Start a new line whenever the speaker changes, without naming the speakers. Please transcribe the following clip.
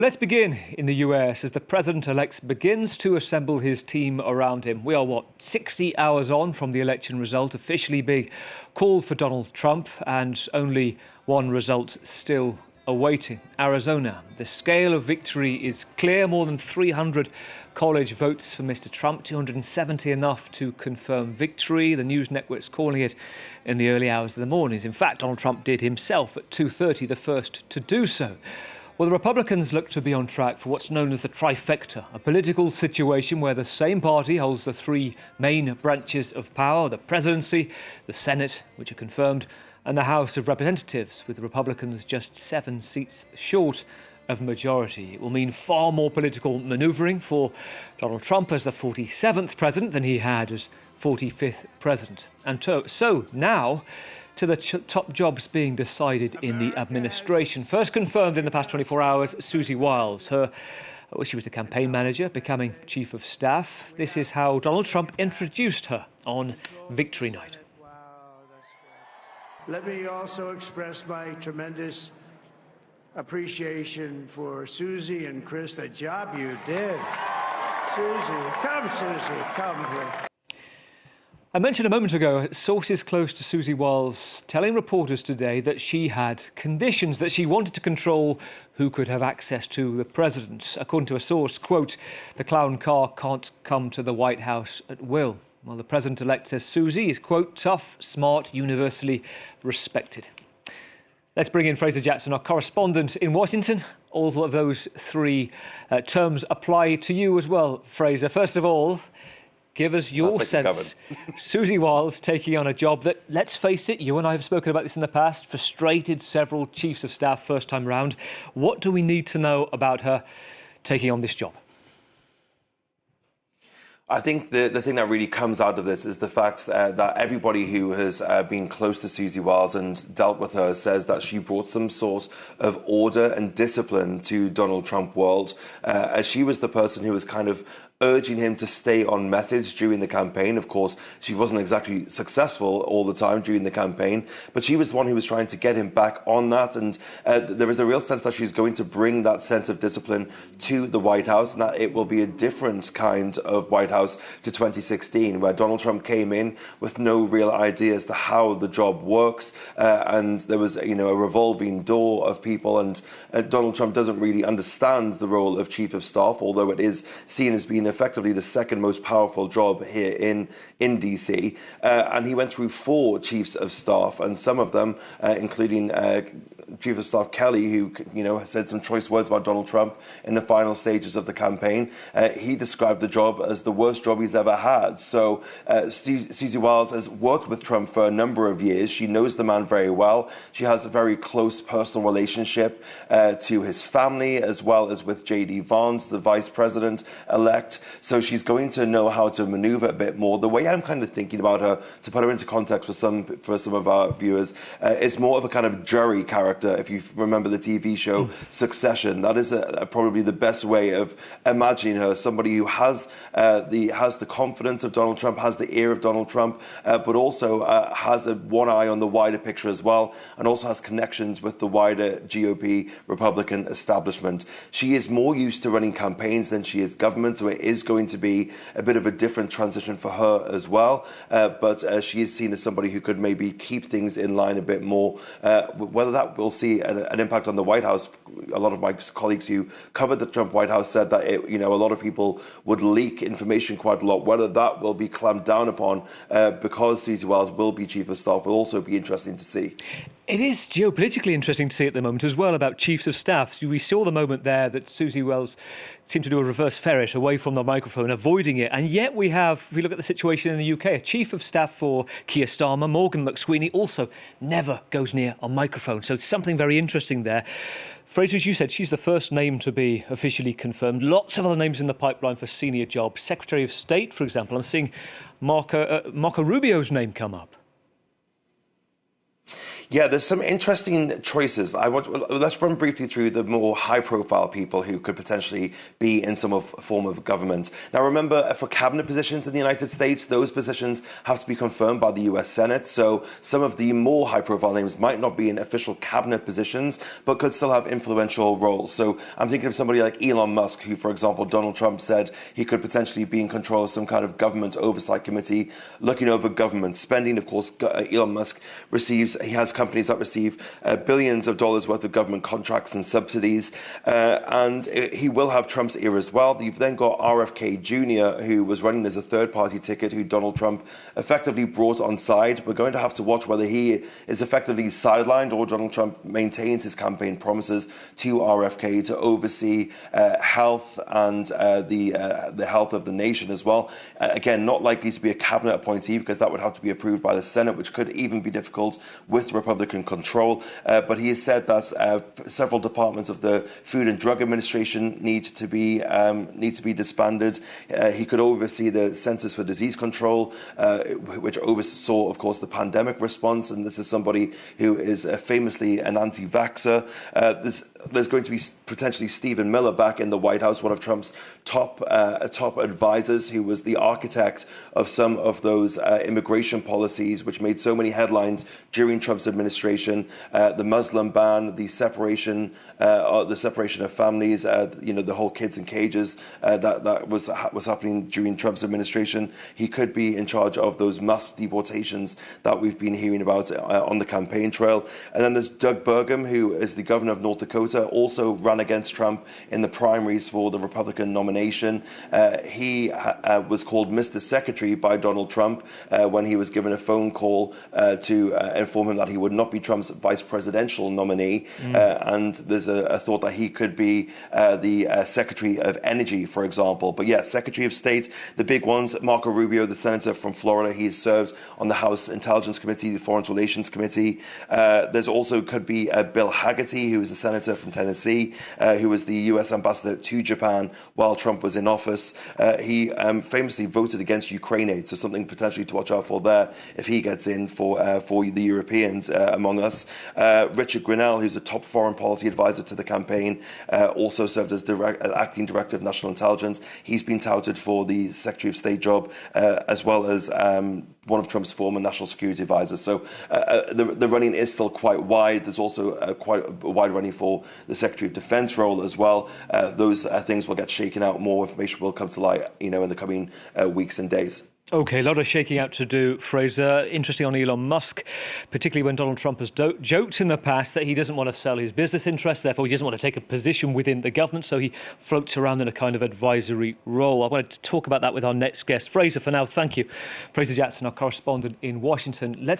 Let's begin in the US as the president-elect begins to assemble his team around him. We are, 60 hours on from the election result officially being called for Donald Trump, and only one result still awaiting. Arizona. The scale of victory is clear. More than 300 college votes for Mr. Trump, 270 enough to confirm victory. The news networks calling it in the early hours of the mornings. In fact, Donald Trump did himself at 2:30, the first to do so. Well, the Republicans look to be on track for what's known as the trifecta, a political situation where the same party holds the three main branches of power: the presidency, the Senate, which are confirmed, and the House of Representatives, with the Republicans just 7 seats short of majority. It will mean far more political manoeuvring for Donald Trump as the 47th president than he had as 45th president. And so now, to the top jobs being decided in the administration. First confirmed in the past 24 hours, Susie Wiles. She was the campaign manager, becoming chief of staff. This is how Donald Trump introduced her on Victory Night.
Let me also express my tremendous appreciation for Susie and Chris, the job you did. Susie, come here.
I mentioned a moment ago sources close to Susie Wiles telling reporters today that she had conditions, that she wanted to control who could have access to the president. According to a source, quote, "The clown car can't come to the White House at will." Well, the president-elect says Susie is, quote, "tough, smart, universally respected." Let's bring in Fraser Jackson, our correspondent in Washington. All of those three terms apply to you as well, Fraser. First of all, give us your sense. Susie Wiles taking on a job that, let's face it, you and I have spoken about this in the past, frustrated several chiefs of staff first time round. What do we need to know about her taking on this job?
I think the thing that really comes out of this is the fact that everybody who has been close to Susie Wiles and dealt with her says that she brought some sort of order and discipline to Donald Trump world, as she was the person who was kind of urging him to stay on message during the campaign. Of course, she wasn't exactly successful all the time during the campaign, but she was the one who was trying to get him back on that. And there is a real sense that she's going to bring that sense of discipline to the White House, and that it will be a different kind of White House to 2016, where Donald Trump came in with no real idea as to how the job works. And there was, a revolving door of people. And Donald Trump doesn't really understand the role of chief of staff, although it is seen as being effectively the second most powerful job here in DC. And he went through 4 chiefs of staff, and some of them, including Chief of Staff Kelly, who said some choice words about Donald Trump in the final stages of the campaign. He described the job as the worst job he's ever had. So Susie Wiles has worked with Trump for a number of years. She knows the man very well. She has a very close personal relationship to his family, as well as with J.D. Vance, the vice president-elect. So she's going to know how to maneuver a bit more. The way I'm kind of thinking about her, to put her into context for some of our viewers, is more of a kind of jury character. If you remember the TV show Succession, that is probably the best way of imagining her. Somebody who has the confidence of Donald Trump, has the ear of Donald Trump, but also has one eye on the wider picture as well, and also has connections with the wider GOP Republican establishment. She is more used to running campaigns than she is government, so it is going to be a bit of a different transition for her as well. But she is seen as somebody who could maybe keep things in line a bit more. Whether that will see an impact on the White House, a lot of my colleagues who covered the Trump White House said that a lot of people would leak information quite a lot. Whether that will be clamped down upon because Susie Wiles will be chief of staff will also be interesting to see.
It is geopolitically interesting to see at the moment as well about chiefs of staff. We saw the moment there that Susie Wiles seemed to do a reverse ferret away from the microphone, avoiding it. And yet we have, if we look at the situation in the UK, a chief of staff for Keir Starmer, Morgan McSweeney, also never goes near a microphone. So it's something very interesting there. Fraser, as you said, she's the first name to be officially confirmed. Lots of other names in the pipeline for senior jobs. Secretary of State, for example. I'm seeing Marco Rubio's name come up.
Yeah, there's some interesting choices. Let's run briefly through the more high-profile people who could potentially be in some form of government. Now, remember, for cabinet positions in the United States, those positions have to be confirmed by the US Senate. So some of the more high-profile names might not be in official cabinet positions, but could still have influential roles. So I'm thinking of somebody like Elon Musk, who, for example, Donald Trump said he could potentially be in control of some kind of government oversight committee looking over government spending. Of course, Elon Musk he has companies that receive billions of dollars worth of government contracts and subsidies, and he will have Trump's ear as well. You've then got RFK Jr., who was running as a third-party ticket, who Donald Trump effectively brought on side. We're going to have to watch whether he is effectively sidelined or Donald Trump maintains his campaign promises to RFK to oversee health and the health of the nation as well. Again, not likely to be a cabinet appointee because that would have to be approved by the Senate, which could even be difficult with Republican control. But he has said that several departments of the Food and Drug Administration need to be disbanded. He could oversee the Centers for Disease Control, which oversaw, of course, the pandemic response. And this is somebody who is famously an anti-vaxxer. There's going to be potentially Stephen Miller back in the White House, one of Trump's top advisors, who was the architect of some of those immigration policies which made so many headlines during Trump's administration. The Muslim ban, the separation of families, the whole kids in cages that was happening during Trump's administration. He could be in charge of those mass deportations that we've been hearing about on the campaign trail. And then there's Doug Burgum, who is the governor of North Dakota, also ran against Trump in the primaries for the Republican nomination. He was called Mr. Secretary by Donald Trump when he was given a phone call to inform him that he would not be Trump's vice presidential nominee. And there's a thought that he could be the Secretary of Energy, for example. But yeah, Secretary of State, the big ones, Marco Rubio, the senator from Florida, he has served on the House Intelligence Committee, the Foreign Relations Committee. There's also could be Bill Hagerty, who is a senator from Tennessee, who was the US ambassador to Japan while Trump was in office. He famously voted against Ukraine aid, so something potentially to watch out for there if he gets in for the Europeans among us. Richard Grenell, who's a top foreign policy advisor to the campaign, also served as acting director of national intelligence. He's been touted for the Secretary of State job, as well as one of Trump's former national security advisors. So the running is still quite wide. There's also quite a wide running for the Secretary of Defense role as well. Those things will get shaken out. More information will come to light, in the coming weeks and days.
OK, a lot of shaking out to do, Fraser. Interesting on Elon Musk, particularly when Donald Trump has joked in the past that he doesn't want to sell his business interests, therefore he doesn't want to take a position within the government, so he floats around in a kind of advisory role. I wanted to talk about that with our next guest. Fraser, for now, thank you. Fraser Jackson, our correspondent in Washington. Let's